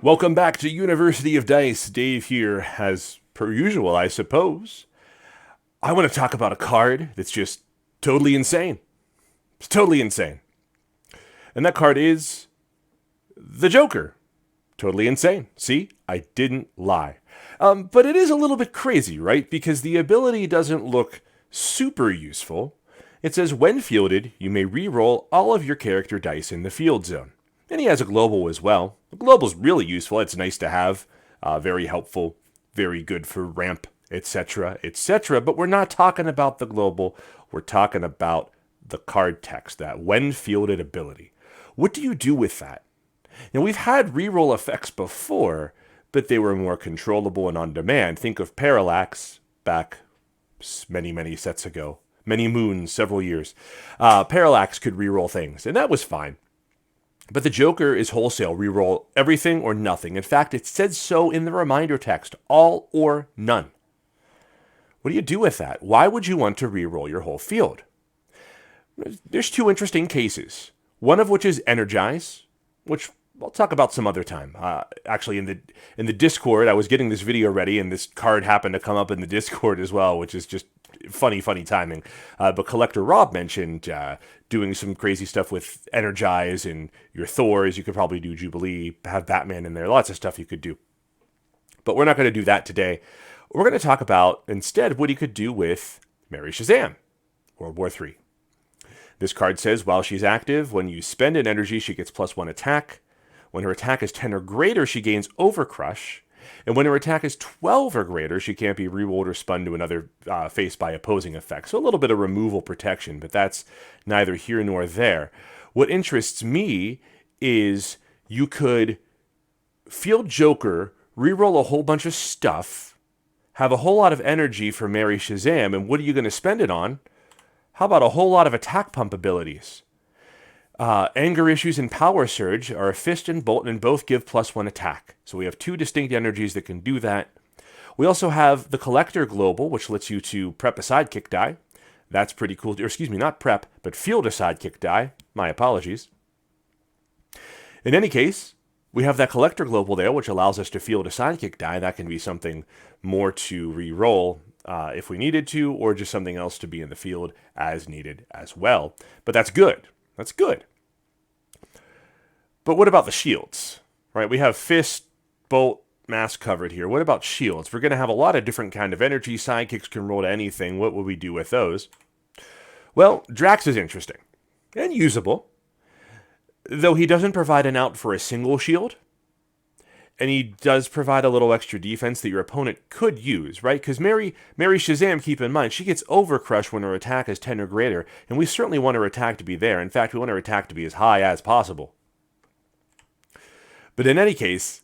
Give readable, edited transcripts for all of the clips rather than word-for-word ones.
Welcome back to University of Dice. Dave here, as per usual, I suppose. I want to talk about a card that's just totally insane. It's totally insane. And that card is the Joker. Totally insane. See, I didn't lie. But it is a little bit crazy, right? Because the ability doesn't look super useful. It says, when fielded, you may re-roll all of your character dice in the field zone. And he has a global as well. The global's really useful. It's nice to have. Very helpful. Very good for ramp, etc., etc. But we're not talking about the global. We're talking about the card text, that when fielded ability. What do you do with that? Now, we've had reroll effects before, but they were more controllable and on demand. Think of Parallax back many, many sets ago. Many moons, several years. Parallax could reroll things, and that was fine. But the Joker is wholesale. Reroll everything or nothing. In fact, it says so in the reminder text. All or none. What do you do with that? Why would you want to reroll your whole field? There's two interesting cases. One of which is Energize, which I'll talk about some other time. Actually, in the Discord, I was getting this video ready, and this card happened to come up in the Discord as well, which is just funny timing. But Collector Rob mentioned doing some crazy stuff with Energize and your Thors. You could probably do Jubilee, have Batman in there. Lots of stuff you could do. But we're not going to do that today. We're going to talk about, instead, what he could do with Mary Shazam, World War III. This card says, while she's active, when you spend an energy, she gets +1 attack. When her attack is 10 or greater, she gains Overcrush. And when her attack is 12 or greater, she can't be rerolled or spun to another face by opposing effect. So a little bit of removal protection, but that's neither here nor there. What interests me is you could field Joker, reroll a whole bunch of stuff, have a whole lot of energy for Mary Shazam, and what are you going to spend it on? How about a whole lot of attack pump abilities? Anger Issues and Power Surge are a fist and bolt, and both give +1 attack. So we have two distinct energies that can do that. We also have the Collector Global, which lets you to prep a sidekick die. That's pretty cool. Or excuse me, not prep, but field a sidekick die. My apologies. In any case, we have that Collector Global there, which allows us to field a sidekick die. That can be something more to re-roll if we needed to, or just something else to be in the field as needed as well. But that's good. That's good. But what about the shields? Right? We have fist, bolt, mask covered here. What about shields? We're going to have a lot of different kind of energy. Sidekicks can roll to anything. What would we do with those? Well, Drax is interesting and usable, though he doesn't provide an out for a single shield. And he does provide a little extra defense that your opponent could use, right? Because Mary Shazam, keep in mind, she gets Overcrush when her attack is 10 or greater, and we certainly want her attack to be there. In fact, we want her attack to be as high as possible. But in any case,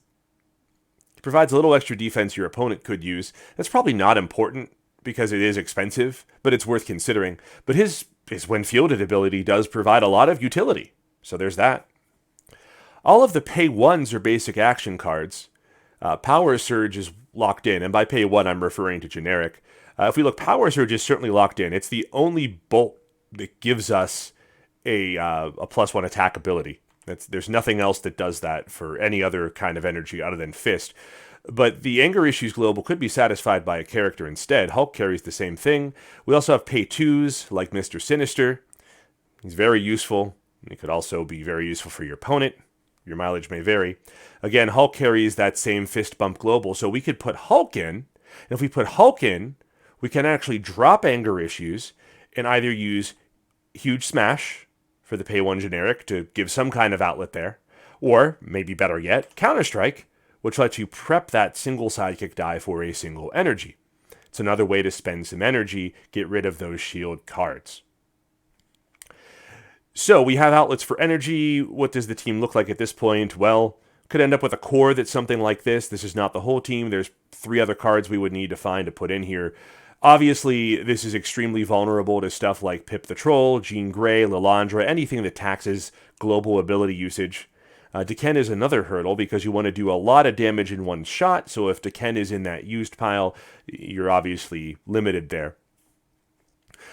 he provides a little extra defense your opponent could use. That's probably not important because it is expensive, but it's worth considering. But his when fielded ability does provide a lot of utility. So there's that. All of the pay ones are basic action cards. Power Surge is locked in, and by pay one, I'm referring to generic. If we look, Power Surge is certainly locked in. It's the only bolt that gives us a +1 attack ability. There's nothing else that does that for any other kind of energy other than Fist. But the Anger Issues Global could be satisfied by a character instead. Hulk carries the same thing. We also have pay twos, like Mr. Sinister. He's very useful. He could also be very useful for your opponent. Your mileage may vary. Again, Hulk carries that same fist bump global, so we could put Hulk in. And if we put Hulk in, we can actually drop Anger Issues and either use Huge Smash for the pay one generic to give some kind of outlet there, or, maybe better yet, Counter-Strike, which lets you prep that single sidekick die for a single energy. It's another way to spend some energy, get rid of those shield cards. So we have outlets for energy. What does the team look like at this point? Well, could end up with a core that's something like this. This is not the whole team. There's 3 other cards we would need to find to put in here. Obviously, this is extremely vulnerable to stuff like Pip the Troll, Jean Grey, Lilandra, anything that taxes global ability usage. Deken is another hurdle because you want to do a lot of damage in one shot, so if Deken is in that used pile, you're obviously limited there.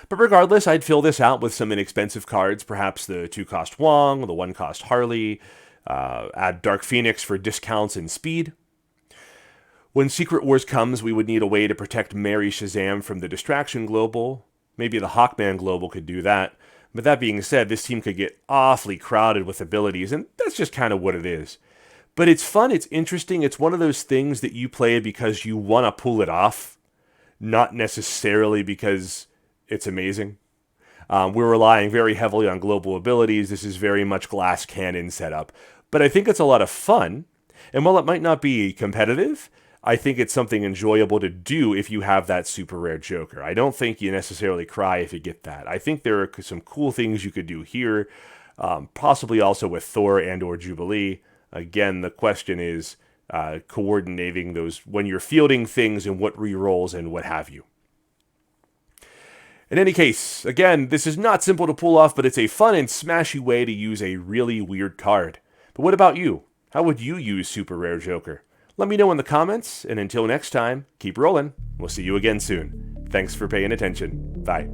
But regardless, I'd fill this out with some inexpensive cards, perhaps the 2-cost Wong, the 1-cost Harley, Add Dark Phoenix for discounts and speed. When Secret Wars comes, we would need a way to protect Mary Shazam from the Distraction Global. Maybe the Hawkman Global could do that. But that being said, this team could get awfully crowded with abilities, and that's just kind of what it is. But it's fun, it's interesting, it's one of those things that you play because you want to pull it off, not necessarily because it's amazing. We're relying very heavily on global abilities. This is very much glass cannon setup. But I think it's a lot of fun. And while it might not be competitive, I think it's something enjoyable to do if you have that super rare Joker. I don't think you necessarily cry if you get that. I think there are some cool things you could do here, possibly also with Thor and or Jubilee. Again, the question is coordinating those when you're fielding things and what rerolls and what have you. In any case, again, this is not simple to pull off, but it's a fun and smashy way to use a really weird card. But what about you? How would you use Super Rare Joker? Let me know in the comments, and until next time, keep rolling. We'll see you again soon. Thanks for paying attention. Bye.